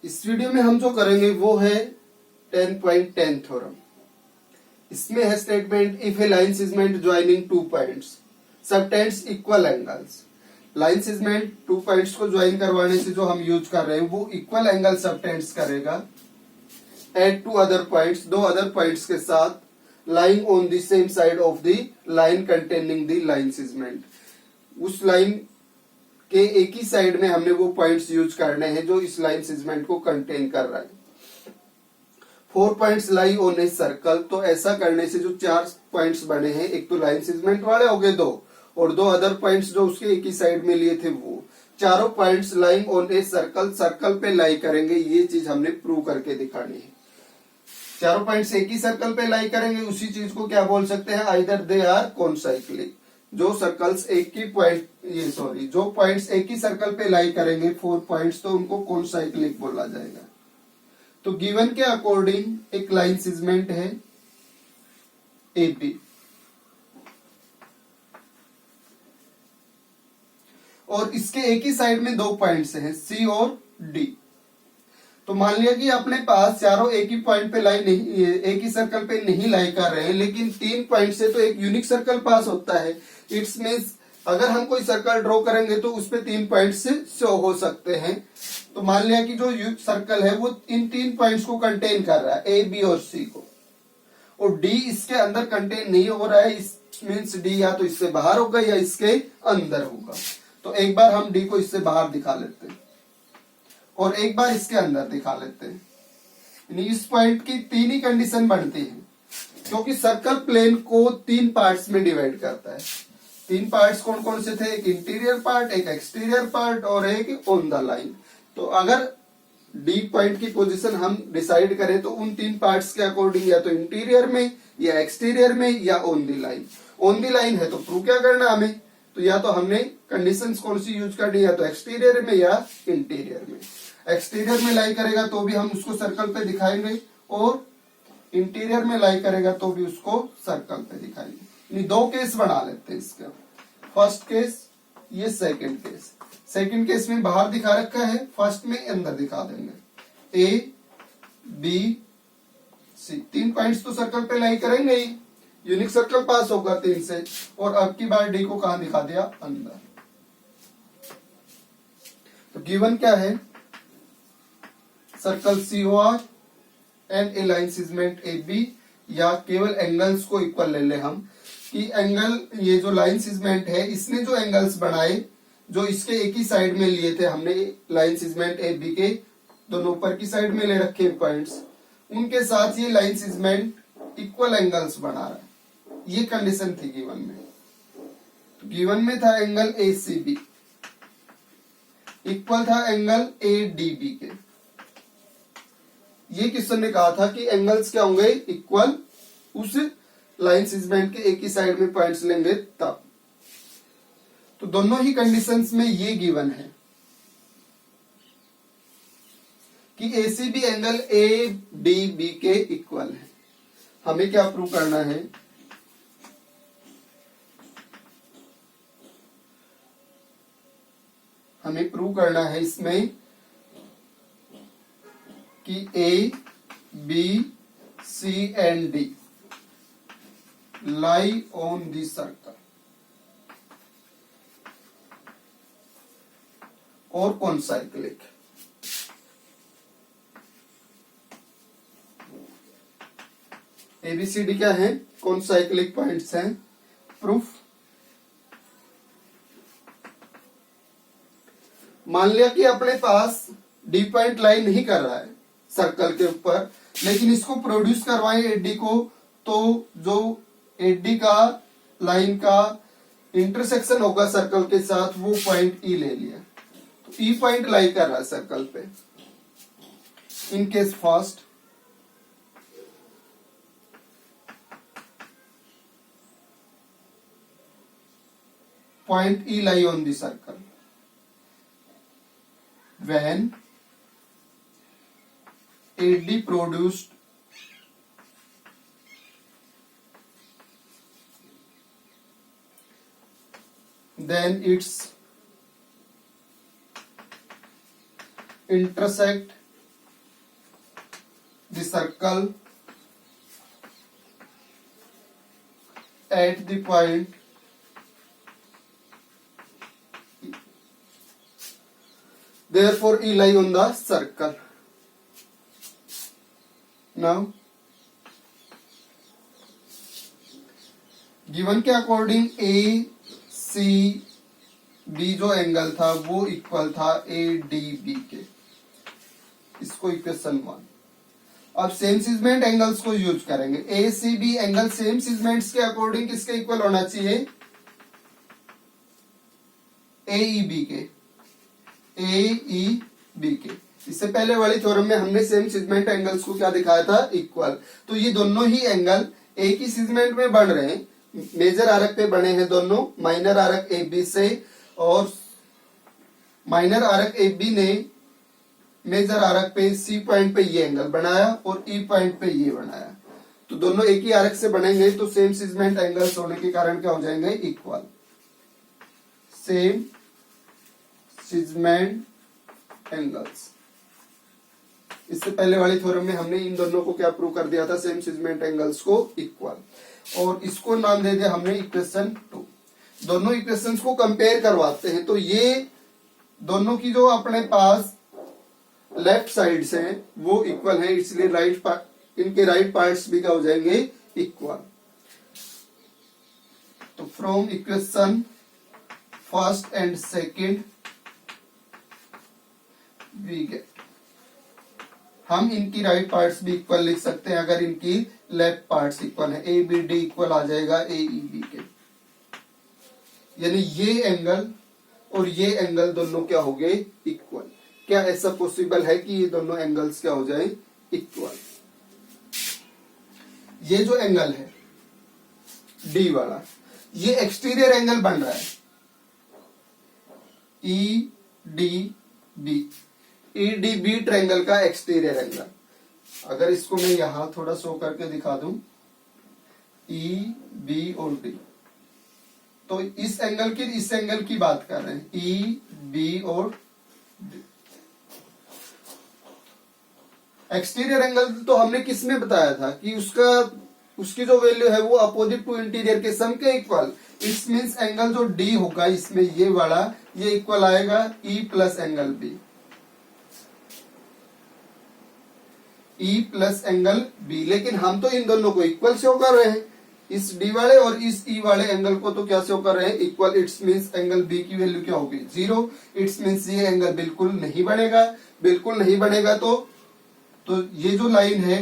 इस वीडियो में हम जो करेंगे वो है 10.10 थ्योरम। इसमें है statement if A line segment joining two points subtends equal angles. Line segment two points को ज्वाइन करवाने से जो हम यूज कर रहे हैं वो इक्वल एंगल सबटेंड्स करेगा एट टू अदर पॉइंट्स, दो अदर पॉइंट्स के साथ lying on the same side of the line containing the line segment. उस लाइन के एक ही साइड में हमने वो पॉइंट्स यूज करने हैं जो इस लाइन सेगमेंट को कंटेन कर रहा है। 4 points lie on a circle, तो ऐसा करने से जो 4 पॉइंट्स बने हैं, एक तो लाइन सेगमेंट वाले हो गए 2 और 2 अदर पॉइंट्स जो उसके एक ही साइड में लिए थे वो चारों points lying on a circle, circle पे लाई करेंगे। ये चीज हमने प्रूव करके दिखानी है। चारों पॉइंट्स एक ही सर्कल पे लाई करेंगे, उसी चीज को क्या बोल सकते हैं, आइदर दे आर कॉन्साइक्लिक। जो सर्कल्स एक ही पॉइंट जो पॉइंट्स एक ही सर्कल पे लाई करेंगे 4 पॉइंट्स, तो उनको कॉन्साइक्लिक बोला जाएगा। तो गिवन के अकॉर्डिंग एक लाइन सेगमेंट है AB और इसके एक ही साइड में 2 पॉइंट्स हैं C और D। तो मान लिया कि अपने पास चारों एक ही पॉइंट पे लाई नहीं, एक ही सर्कल पे नहीं लाई कर रहे हैं, लेकिन 3 पॉइंट से तो एक यूनिक सर्कल पास होता है। इट्स मींस अगर हम कोई सर्कल ड्रॉ करेंगे तो उस पे 3 पॉइंट से शो हो सकते हैं। तो मान लिया कि जो सर्कल है वो इन 3 पॉइंट्स को कंटेन कर रहा है, A, B और C को, और D इसके अंदर कंटेन नहीं हो रहा है। इस मींस D या तो इससे बाहर होगा या इसके अंदर होगा। तो एक बार हम D को इससे बाहर दिखा लेते हैं और एक बार इसके अंदर दिखा लेते हैं। यानी इस पॉइंट की 3 ही कंडीशन बनती है, क्योंकि सर्कल प्लेन को 3 पार्ट्स में डिवाइड करता है। 3 पार्ट्स कौन कौन से थे, एक इंटीरियर पार्ट, एक एक्सटीरियर पार्ट और एक ऑन द लाइन। तो अगर डी पॉइंट की पोजीशन हम डिसाइड करें तो उन 3 पार्ट्स के अकॉर्डिंग या तो इंटीरियर में या एक्सटीरियर में या on the line. On the line है तो प्रूव क्या करना हमें, तो या तो हमने कंडीशंस कौन सी यूज करनी, या तो एक्सटीरियर में या इंटीरियर में। एक्सटीरियर में लाई करेगा तो भी हम उसको सर्कल पे दिखाएंगे और इंटीरियर में लाई करेगा तो भी उसको सर्कल पे दिखाएंगे। 2 केस बना लेते हैं इसका। फर्स्ट केस, ये सेकंड केस। सेकंड केस में बाहर दिखा रखा है, फर्स्ट में अंदर दिखा देंगे। A, B, C 3 पॉइंट्स तो सर्कल पे लाई करेंगे ही, यूनिक सर्कल पास होगा 3 से। और अब की बार D को कहां दिखा दिया, अंदर। तो गिवन क्या है, circle COR and A line segment AB, या केवल एंगल्स को इक्वल ले ले हम कि एंगल, ये जो लाइन सेगमेंट है इसने जो एंगल्स बनाए, जो इसके एक ही साइड में लिए थे हमने, लाइन सेगमेंट AB के दोनों ऊपर की साइड में ले रखे पॉइंट्स, उनके साथ ये लाइन सेगमेंट इक्वल एंगल्स बना रहा है। ये कंडीशन थी गिवन में। तो गिवन में था एंगल ACB इक्वल था एंगल ADB के। ये क्वेश्चन ने कहा था कि एंगल्स क्या होंगे, इक्वल, उस लाइन सेगमेंट के एक ही साइड में पॉइंट्स लेंगे तब। तो दोनों ही कंडीशंस में ये गिवन है कि ACB एंगल ADB के इक्वल है। हमें क्या प्रूव करना है, हमें प्रूव करना है इसमें कि A, B, C and D lie on the circle और कॉन्साइक्लिक। ABCD क्या है, कॉन्साइक्लिक पॉइंट्स हैं। प्रूफ, मान लिया कि अपने पास D पॉइंट लाइन नहीं कर रहा है सर्कल के ऊपर, लेकिन इसको प्रोड्यूस करवाएं AD को, तो जो AD का लाइन का इंटरसेक्शन होगा सर्कल के साथ, वो पॉइंट E ले लिया। तो E पॉइंट लाई कर रहा है सर्कल पे। In case first, point E lie on the circle when AD produced then its intersect circle at the point therefore E lie on the circle. Now given के according ए C B जो angle था वो equal था A D B के, इसको equation 1। अब same segment angles को use करेंगे। A C B angle same segments के अकॉर्डिंग किसके इक्वल होना चाहिए? ए ई बी के, ए ई बी के। इससे पहले वाली थ्योरम में हमने सेम सिगमेंट एंगल्स को क्या दिखाया था? इक्वल। तो ये दोनों ही एंगल एक ही सिगमेंट में बन रहे हैं, मेजर आर्क पे बने हैं दोनों, माइनर आर्क ए बी से, और माइनर आर्क ए बी ने मेजर आर्क पे सी पॉइंट पे ये एंगल बनाया और ई पॉइंट पे ये बनाया। तो दोनों एक ही आर्क से बनेंगे तो सेम सिगमेंट एंगल्स होने के कारण क्या हो जाएंगे? इक्वल। Same segment angles. इससे पहले वाली थ्योरम में हमने इन दोनों को क्या प्रूव कर दिया था? सेम सिगमेंट एंगल्स को इक्वल। और इसको नाम दे दिया हमने इक्वेशन 2। दोनों इक्वेशंस को कंपेयर करवाते हैं तो ये दोनों की जो अपने पास लेफ्ट साइड से वो इक्वल है, इसलिए इनके राइट पार्ट्स भी क्या हो जाएंगे? इक्वल। तो from equation first and second we get, हम इनकी राइट पार्ट्स भी इक्वल लिख सकते हैं अगर इनकी लेफ्ट पार्ट्स इक्वल है। ए बी डी इक्वल आ जाएगा ए ई बी के, यानी ये एंगल और ये एंगल दोनों क्या हो गए? इक्वल। क्या ऐसा पॉसिबल है कि ये दोनों एंगल्स क्या हो जाए? इक्वल। ये जो एंगल है डी वाला, ये एक्सटीरियर एंगल बन रहा है E D B. E D B triangle का एक्सटीरियर एंगल। अगर इसको मैं यहां थोड़ा शो करके दिखा दूं, ई बी और डी, तो इस एंगल की बात कर रहे हैं, ई बी और डी। एक्सटीरियर एंगल तो हमने किस में बताया था कि उसकी जो वैल्यू है वो अपोजिट टू इंटीरियर के सम के इक्वल। इट्स मीन्स एंगल जो डी होगा इसमें ये वाला, ये इक्वल आएगा E plus angle B, E plus angle B. लेकिन हम तो इन दोनों को इक्वल शो कर रहे हैं, इस डी वाले और इस ई वाले एंगल को तो क्या शो कर रहे हैं? Equal. It's means angle B की वैल्यू क्या होगी? 0। इट्स मीन्स ये एंगल बिल्कुल नहीं बनेगा। बिल्कुल नहीं बनेगा तो ये जो लाइन है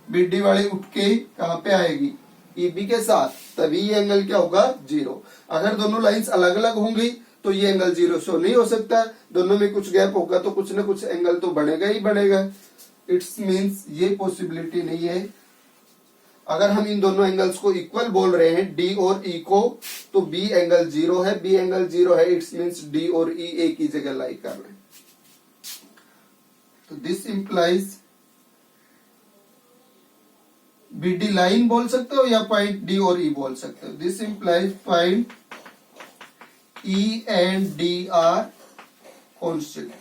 बी डी वाले उठ के कहां पे आएगी? ई बी के साथ, तभी ये एंगल क्या होगा? 0। अगर दोनों लाइंस अलग अलग होंगी तो ये एंगल 0 शो नहीं हो सकता। दोनों में कुछ गैप होगा तो कुछ ना कुछ एंगल तो बनेगा ही बनेगा। इट्स मीन्स ये पॉसिबिलिटी नहीं है। अगर हम इन दोनों एंगल्स को इक्वल बोल रहे हैं डी और ई को, तो बी एंगल 0 है, बी एंगल 0 है। इट्स मीन्स डी और ई एक ही जगह लाई कर रहे हैं। तो this implies B D line बोल सकते हो या पॉइंट डी और ई बोल सकते हो। This implies point E and D R constant.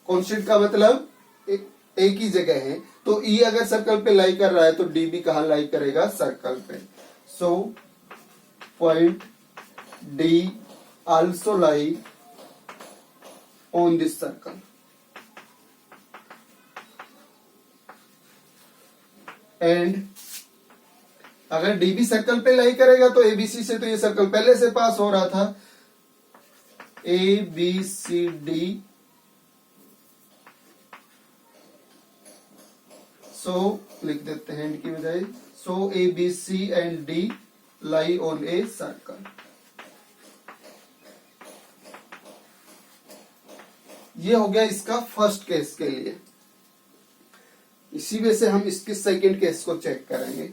Constant का मतलब एक ही जगह है। तो ई अगर सर्कल पे लाई कर रहा है तो डी भी कहां लाई करेगा? सर्कल पे। So point D also lie on this circle. And अगर डी भी सर्कल पे लाई करेगा तो एबीसी से तो ये सर्कल पहले से पास हो रहा था। ए बी सी डी, सो लिख देते हैं एंड की बजाय। So A B C and D lie on a circle. ये हो गया इसका फर्स्ट केस के लिए। इसी वजह से हम इसके सेकंड केस को चेक करेंगे।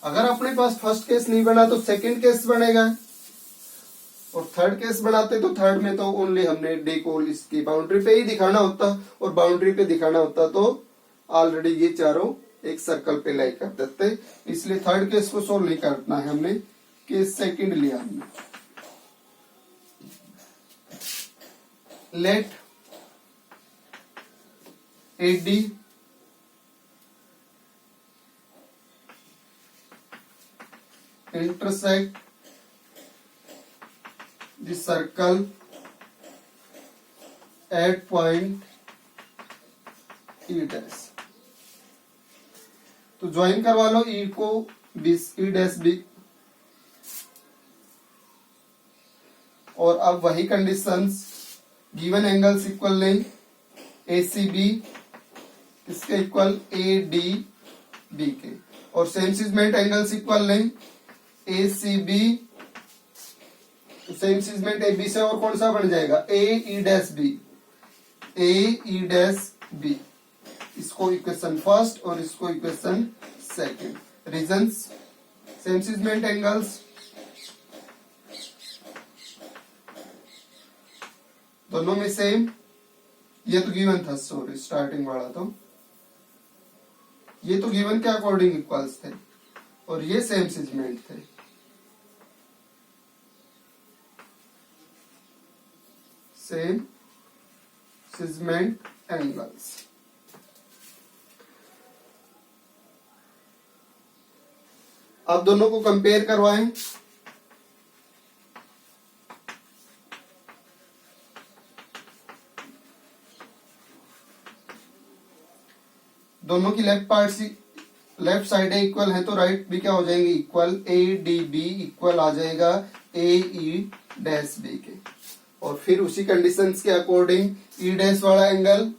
अगर अपने पास फर्स्ट केस नहीं बना तो सेकंड केस बनेगा, और थर्ड केस बनाते तो थर्ड में तो ओनली हमने डी को इसकी बाउंड्री पे ही दिखाना होता, और बाउंड्री पे दिखाना होता तो ऑलरेडी ये चारों एक सर्कल पे लाई कर देते। इसलिए थर्ड केस को सोल्व नहीं करना है हमने, के सेकंड लिया हमने। Let AD intersect the circle at point E dash। तो ज्वाइन करवा लो E को E डैश B, और अब वही कंडीशंस, गिवन एंगल्स इक्वल नहीं, ACB इसके इक्वल ADB के, और सेम सीजमेंट एंगल्स इक्वल नहीं, ACB सेम सीजमेंट AB से और कौन सा बन जाएगा, AE dash B, AE dash B। इसको इक्वेशन फर्स्ट और इसको equation second. Reasons, same segment angles, दोनों में सेम, ये तो गिवन था, सॉरी स्टार्टिंग वाला, तो ये तो गिवन के अकॉर्डिंग इक्वल्स थे, और ये सेम सीजमेंट थे। Same segment angles. अब दोनों को कंपेयर करवाएं। दोनों की लेफ्ट साइड इक्वल है, तो राइट भी क्या हो जाएंगे, इक्वल। ADB इक्वल आ जाएगा AE डैश B के, और फिर उसी कंडीशंस के अकॉर्डिंग E डैश वाला एंगल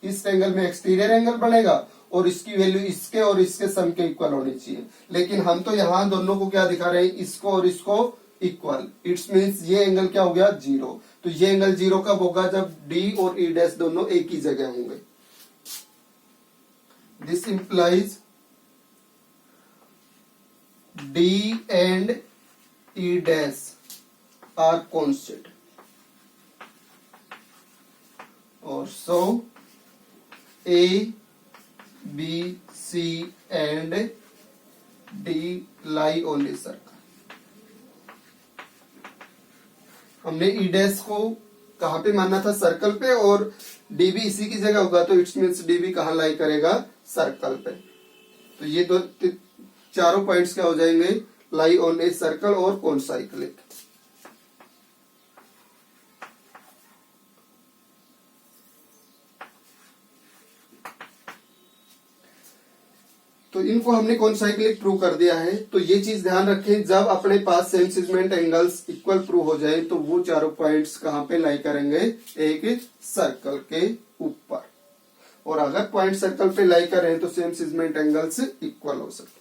इस एंगल में एक्सटीरियर एंगल बनेगा, और इसकी वैल्यू इसके और इसके सम के इक्वल होनी चाहिए। लेकिन हम तो यहाँ दोनों को क्या दिखा रहे हैं, इसको और इसको इक्वल। इट्स मीन्स ये एंगल क्या हो गया, 0। तो ये एंगल 0 कब होगा, जब D और E डैश दोनों एक ही जगह होंगे। This implies D and E dash are constant, or so A, B, C and D lie on the circle। हमने E डैश को कहाँ पे मानना था, सर्कल पे, और D भी इसी की जगह होगा, तो इट्स मीन्स D भी कहाँ लाई करेगा, सर्कल पे। तो ये दो चारों पॉइंट्स क्या हो जाएंगे, लाई ऑन ए सर्कल और कॉन्साइक्लिक। तो इनको हमने कॉन्साइक्लिक प्रूव कर दिया है। तो ये चीज ध्यान रखें, जब अपने पास same segment angles equal prove हो जाए, तो वो चारों पॉइंट्स कहां पे लाई करेंगे, एक सर्कल के ऊपर। और अगर पॉइंट सर्कल पे लाई करें तो सेम सीजमेंट एंगल्स इक्वल हो सकते हैं।